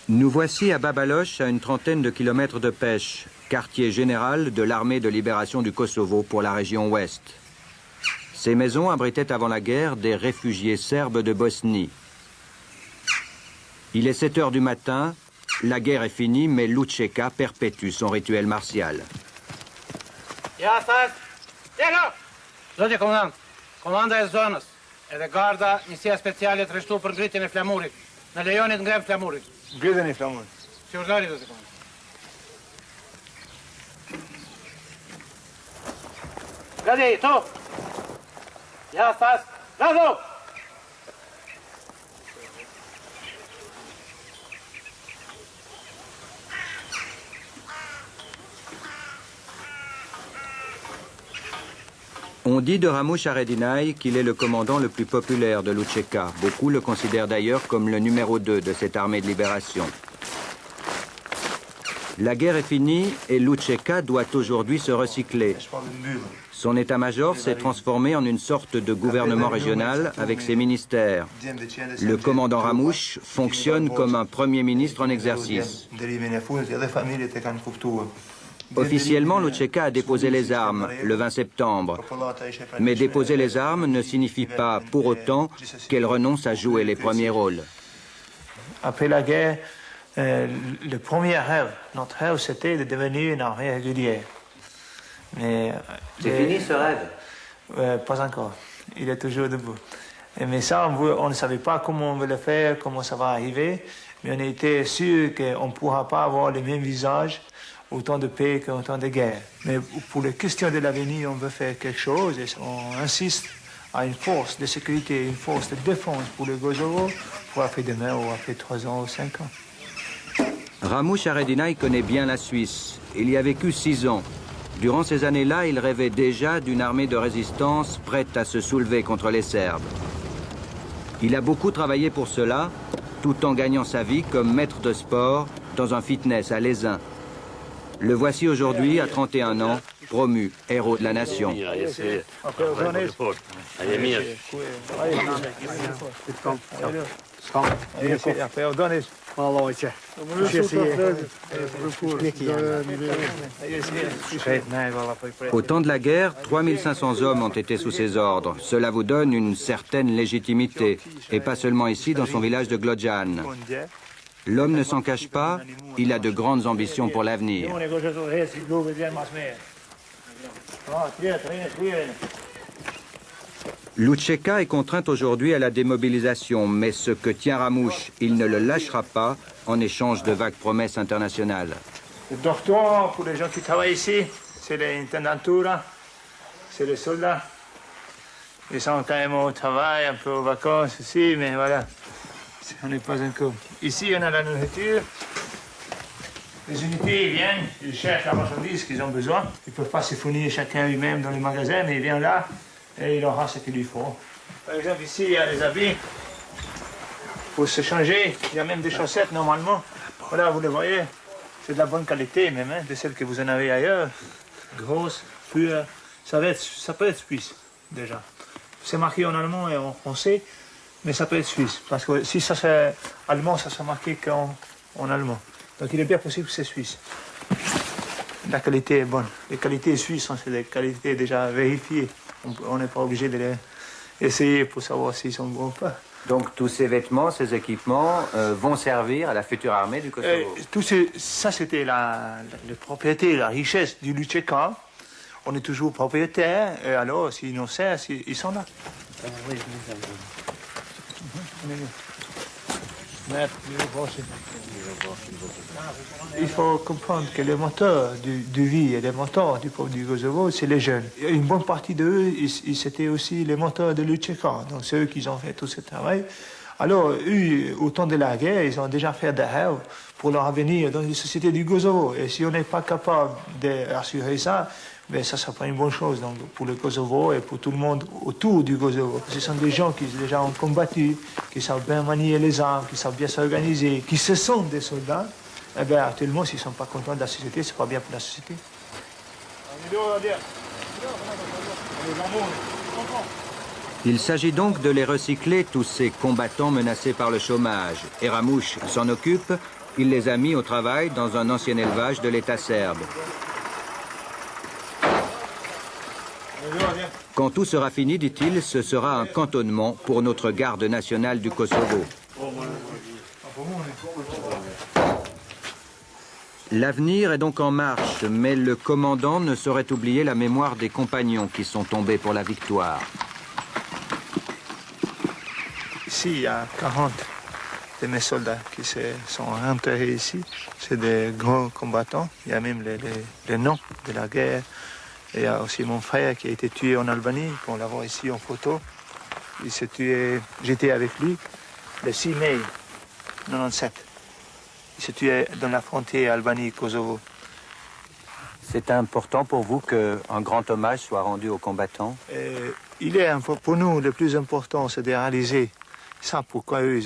Nous voici à Babaloche, à une trentaine de kilomètres de Pech, quartier général de l'armée de libération du Kosovo pour la région ouest. Ces maisons abritaient avant la guerre des réfugiés serbes de Bosnie. Il est 7 heures du matin, la guerre est finie, mais Lučeka perpétue son rituel martial. Komanda e zonës, edhe garda, njësia speciale të rishtu për ngritjen e flamurit. Në lejonit ngrem flamurit. Ngritjen e flamurit. Si urdhari do të komanda. Gadi, tu! Ja, stas! Rado! On dit de Ramush Haradinaj qu'il est le commandant le plus populaire de Lučeka. Beaucoup le considèrent d'ailleurs comme le numéro 2 de cette armée de libération. La guerre est finie et Lučeka doit aujourd'hui se recycler. Son état-major s'est transformé en une sorte de gouvernement régional avec ses ministères. Le commandant Ramush fonctionne comme un premier ministre en exercice. Officiellement, Lučeka a déposé les armes le 20 septembre. Mais déposer les armes ne signifie pas pour autant qu'elle renonce à jouer les premiers rôles. Après la guerre, le premier rêve, notre rêve, c'était de devenir une armée régulière. C'est fini ce rêve? Pas encore. Il est toujours debout. Mais ça, on ne savait pas comment on veut le faire, comment ça va arriver. Mais on était sûr qu'on ne pourra pas avoir le même visage autant de paix qu'autant de guerre. Mais pour les questions de l'avenir, on veut faire quelque chose et on insiste à une force de sécurité, une force de défense pour le Kosovo pour après demain ou après 3 ans ou 5 ans. Ramush Haradinaj connaît bien la Suisse. Il y a vécu 6 ans. Durant ces années-là, il rêvait déjà d'une armée de résistance prête à se soulever contre les Serbes. Il a beaucoup travaillé pour cela, tout en gagnant sa vie comme maître de sport dans un fitness à Lesin. Le voici aujourd'hui, à 31 ans, promu héros de la nation. Au temps de la guerre, 3500 hommes ont été sous ses ordres. Cela vous donne une certaine légitimité, et pas seulement ici, dans son village de Glodjan. L'homme ne s'en cache pas, il a de grandes ambitions pour l'avenir. Lučeka est contrainte aujourd'hui à la démobilisation, mais ce que tient Ramush, il ne le lâchera pas en échange de vagues promesses internationales. Le docteur, pour les gens qui travaillent ici, c'est l'intendantura, c'est les soldats. Ils sont quand même au travail, un peu aux vacances aussi, mais voilà. On n'est pas encore. Ici, on a la nourriture. Les unités viennent, ils cherchent la marchandise qu'ils ont besoin. Ils ne peuvent pas se fournir chacun eux-mêmes dans les magasins, mais ils viennent là et il aura ce qu'il lui faut. Par exemple, ici, il y a des habits pour se changer. Il y a même des chaussettes normalement. Voilà, vous les voyez. C'est de la bonne qualité même, hein, de celles que vous en avez ailleurs. Grosses, pures. Ça peut être suisse, déjà. C'est marqué en allemand et en français. Mais ça peut être suisse, parce que si ça c'est allemand, ça sera marqué qu'en allemand. Donc il est bien possible que c'est suisse. La qualité est bonne. Les qualités suisses, c'est des qualités déjà vérifiées. On n'est pas obligé de les essayer pour savoir s'ils sont bons ou pas. Donc tous ces vêtements, ces équipements vont servir à la future armée du Kosovo. Ça c'était la propriété, la richesse du Lučeka. On est toujours propriétaire, et alors s'ils nous servent, ils sont là. Il faut comprendre que le moteur du vie et le moteur du peuple du Kosovo, c'est les jeunes. Une bonne partie d'eux, c'était aussi les moteurs de Lučeka. Donc c'est eux qui ont fait tout ce travail. Alors, eux, au temps de la guerre, ils ont déjà fait des rêves pour leur avenir dans les sociétés du Kosovo. Et si on n'est pas capable d'assurer ça, ben ça sera pas une bonne chose donc, pour le Kosovo et pour tout le monde autour du Kosovo. Ce sont des gens qui déjà ont combattu, qui savent bien manier les armes, qui savent bien s'organiser, qui se sont des soldats. Eh bien, actuellement, s'ils ne sont pas contents de la société, c'est pas bien pour la société. Il s'agit donc de les recycler, tous ces combattants menacés par le chômage. Et Ramush s'en occupe Il les a mis au travail dans un ancien élevage de l'État serbe. Quand tout sera fini, dit-il, ce sera un cantonnement pour notre garde nationale du Kosovo. L'avenir est donc en marche, mais le commandant ne saurait oublier la mémoire des compagnons qui sont tombés pour la victoire. Ici, il y a 40 de mes soldats qui sont enterrés ici. C'est des grands combattants. Il y a même les noms de la guerre. Il y a aussi mon frère qui a été tué en Albanie. On l'a voit ici en photo. Il s'est tué, j'étais avec lui le 6 mai 1997. Il s'est tué dans la frontière Albanie-Kosovo. C'est important pour vous qu'un grand hommage soit rendu aux combattants? Pour nous, le plus important, c'est de réaliser ça, pourquoi eux,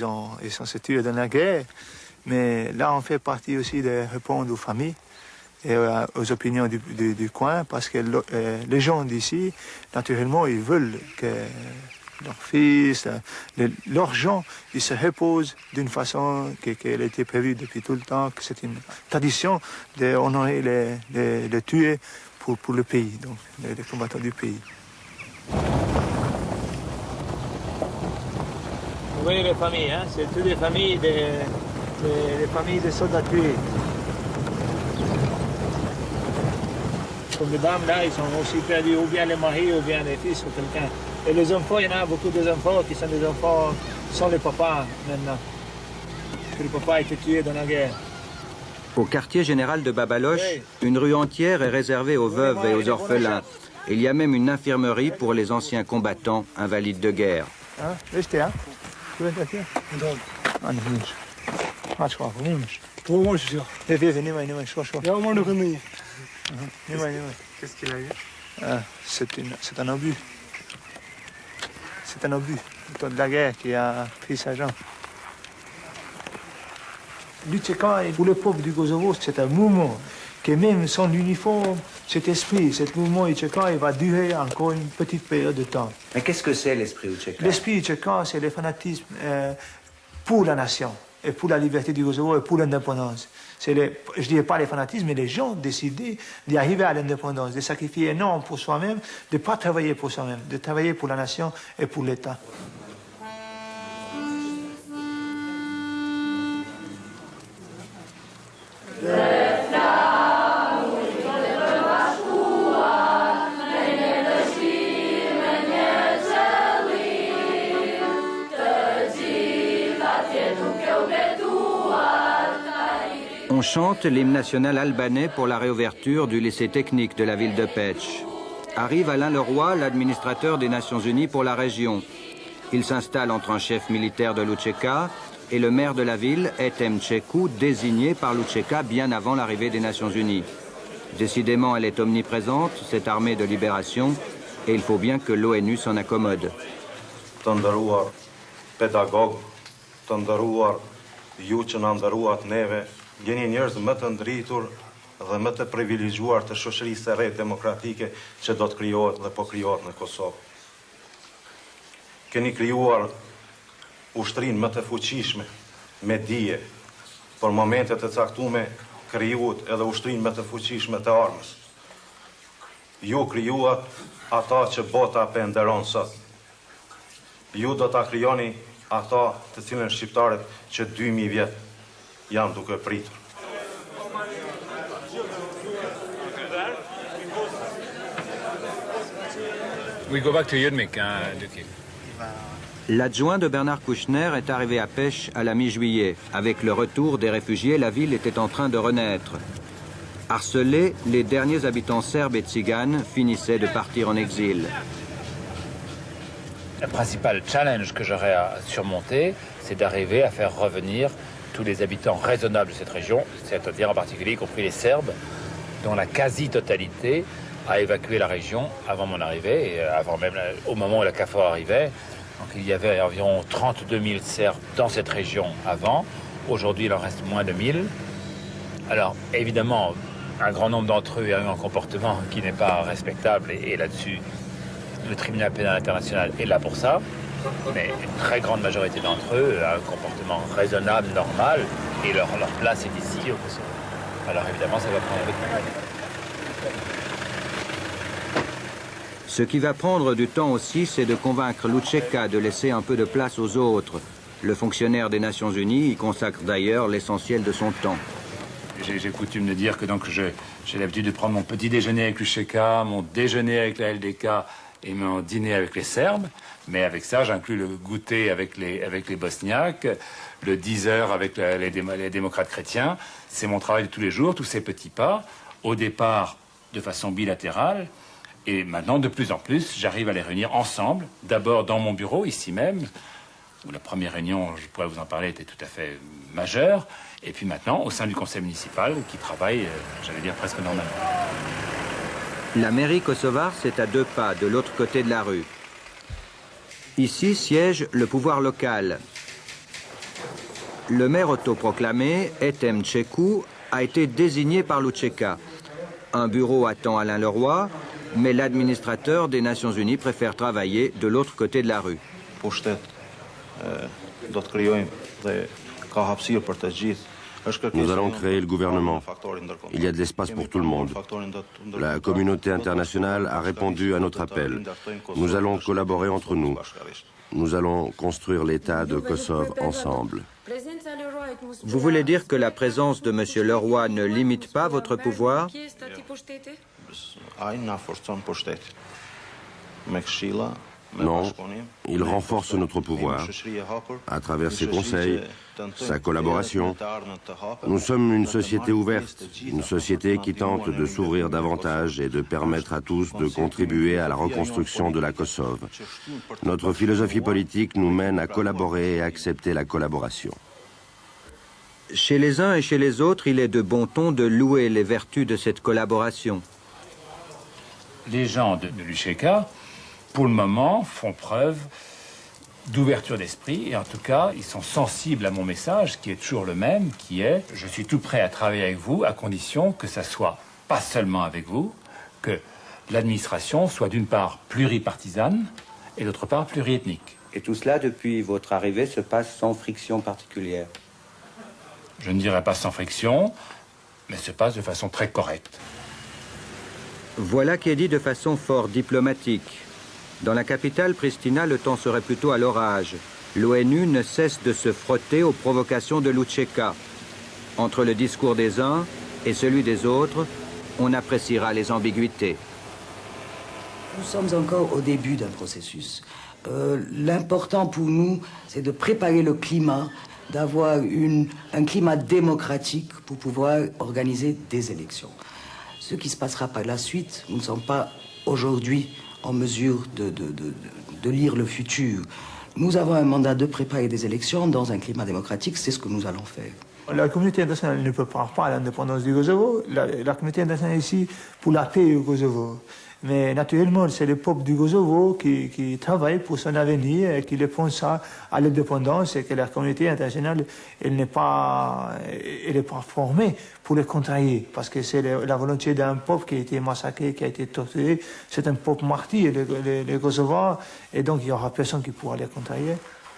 ils sont se tués dans la guerre. Mais là, on fait partie aussi de répondre aux familles et aux opinions du coin, parce que les gens d'ici, naturellement, ils veulent que leurs fils, leurs gens, ils se reposent d'une façon qui a été prévue depuis tout le temps, que c'est une tradition d'honorer les tuer pour le pays, donc les combattants du pays. Vous voyez les familles, hein? C'est toutes les familles les familles des soldats tués. Comme les dames, là, ils sont aussi perdus, ou bien les maris, ou bien les fils, ou quelqu'un. Et les enfants, il y en a beaucoup d'enfants qui sont des enfants sans les papas maintenant. Parce que le papa a été tué dans la guerre. Au quartier général de Babaloche, une rue entière est réservée aux veuves et aux orphelins. Il y a même une infirmerie pour les anciens combattants invalides de guerre. Hein? Restez, hein? Tu veux être là? Ah, non, qu'est-ce qu'il a eu? C'est un obus. C'est un obus. Le temps de la guerre qui a pris sa jambe. L'UÇK, pour le peuple du Kosovo, c'est un mouvement qui, même sans l'uniforme, cet esprit, ce mouvement UÇK, il va durer encore une petite période de temps. Mais qu'est-ce que c'est l'esprit UÇK? L'esprit UÇK, c'est le fanatisme pour la nation, et pour la liberté du Kosovo, et pour l'indépendance. Je ne dirais pas les fanatismes, mais les gens décidaient d'y arriver à l'indépendance, de sacrifier énormément pour soi-même, de ne pas travailler pour soi-même, de travailler pour la nation et pour l'État. On chante l'hymne national albanais pour la réouverture du lycée technique de la ville de Peć. Arrive Alain Leroy, l'administrateur des Nations Unies pour la région. Il s'installe entre un chef militaire de l'UÇK et le maire de la ville, Ethem Çeku, désigné par l'UÇK bien avant l'arrivée des Nations Unies. Décidément, elle est omniprésente, cette armée de libération, et il faut bien que l'ONU s'en accommode. Të nderuar pedagog, të nderuar ju që na nderuat neve, jeni njerëz më të ndritur dhe më të privilegjuar të shoqërisë së re demokratike që do të krijohet dhe po krijohet në Kosovë. Keni krijuar ushtrinë më të fuqishme me dije, për momente të caktuara krijuat edhe ushtrinë më të fuqishme të armës. Ju krijuat ata që bota penderon sot. Ju do ta krijoni ata të cilën shqiptarët që 2000 vjet janë duke pritur. We go back to Yudmik, Duki. L'adjoint de Bernard Kouchner est arrivé à Peć à la mi-juillet. Avec le retour des réfugiés, la ville était en train de renaître. Harcelés, les derniers habitants serbes et tziganes finissaient de partir en exil. Le principal challenge que j'aurais à surmonter, c'est d'arriver à faire revenir tous les habitants raisonnables de cette région, c'est-à-dire en particulier y compris les Serbes, dont la quasi-totalité a évacué la région avant mon arrivée, et avant même au moment où la KFOR arrivait. Donc il y avait environ 32 000 Serbes dans cette région avant. Aujourd'hui, il en reste moins de 1000. Alors évidemment, un grand nombre d'entre eux ont eu un comportement qui n'est pas respectable, et là-dessus, le tribunal pénal international est là pour ça. Mais une très grande majorité d'entre eux a un comportement raisonnable, normal, et leur place est ici au Kosovo. Alors évidemment, ça va prendre beaucoup de temps. Ce qui va prendre du temps aussi, c'est de convaincre Lučeka de laisser un peu de place aux autres. Le fonctionnaire des Nations Unies y consacre d'ailleurs l'essentiel de son temps. J'ai coutume de dire que donc j'ai l'habitude de prendre mon petit déjeuner avec Lučeka, mon déjeuner avec la LDK et mon dîner avec les Serbes. Mais avec ça, j'inclus le goûter avec les Bosniaques, le 10h avec les démocrates chrétiens. C'est mon travail de tous les jours, tous ces petits pas. Au départ, de façon bilatérale. Et maintenant, de plus en plus, j'arrive à les réunir ensemble. D'abord dans mon bureau, ici même, où la première réunion, je pourrais vous en parler, était tout à fait majeure. Et puis maintenant, au sein du conseil municipal, qui travaille, j'allais dire, presque normalement. La mairie kosovare, c'est à 2 pas, de l'autre côté de la rue. Ici siège le pouvoir local. Le maire autoproclamé, Etem Čeku, a été désigné par Lučeka. Un bureau attend Alain Leroy, mais l'administrateur des Nations Unies préfère travailler de l'autre côté de la rue. Nous allons créer le gouvernement. Il y a de l'espace pour tout le monde. La communauté internationale a répondu à notre appel. Nous allons collaborer entre nous. Nous allons construire l'État de Kosovo ensemble. Vous voulez dire que la présence de M. Leroy ne limite pas votre pouvoir? Non, il renforce notre pouvoir. À travers ses conseils, sa collaboration, nous sommes une société ouverte, une société qui tente de s'ouvrir davantage et de permettre à tous de contribuer à la reconstruction de la Kosovo. Notre philosophie politique nous mène à collaborer et à accepter la collaboration. Chez les uns et chez les autres, il est de bon ton de louer les vertus de cette collaboration. Les gens de Lučeka, pour le moment, font preuve d'ouverture d'esprit, et en tout cas, ils sont sensibles à mon message, qui est toujours le même, qui est « Je suis tout prêt à travailler avec vous, à condition que ça soit pas seulement avec vous, que l'administration soit d'une part pluripartisane, et d'autre part pluriethnique. » Et tout cela, depuis votre arrivée, se passe sans friction particulière? Je ne dirais pas sans friction, mais se passe de façon très correcte. Voilà qui est dit de façon fort diplomatique. Dans la capitale, Pristina, le temps serait plutôt à l'orage. L'ONU ne cesse de se frotter aux provocations de Lučeka. Entre le discours des uns et celui des autres, on appréciera les ambiguïtés. Nous sommes encore au début d'un processus. L'important pour nous, c'est de préparer le climat, d'avoir un climat démocratique pour pouvoir organiser des élections. Ce qui se passera par la suite, nous ne sommes pas aujourd'hui en mesure de lire le futur. Nous avons un mandat de préparer des élections dans un climat démocratique, c'est ce que nous allons faire. La communauté internationale ne peut pas l'indépendance du Kosovo. La communauté internationale est ici pour la paix au Kosovo. Mais naturellement, c'est le peuple du Kosovo qui travaille pour son avenir et qui le pense à l'indépendance, et que la communauté internationale, elle n'est pas formée pour le contrarier. Parce que c'est la volonté d'un peuple qui a été massacré, qui a été torturé. C'est un peuple martyr, les Kosovars, et donc il n'y aura personne qui pourra les contrarier.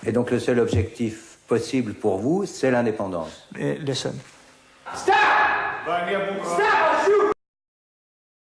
Et donc le seul objectif possible pour vous, c'est l'indépendance? Le seul. Stop! Stop! Shoot!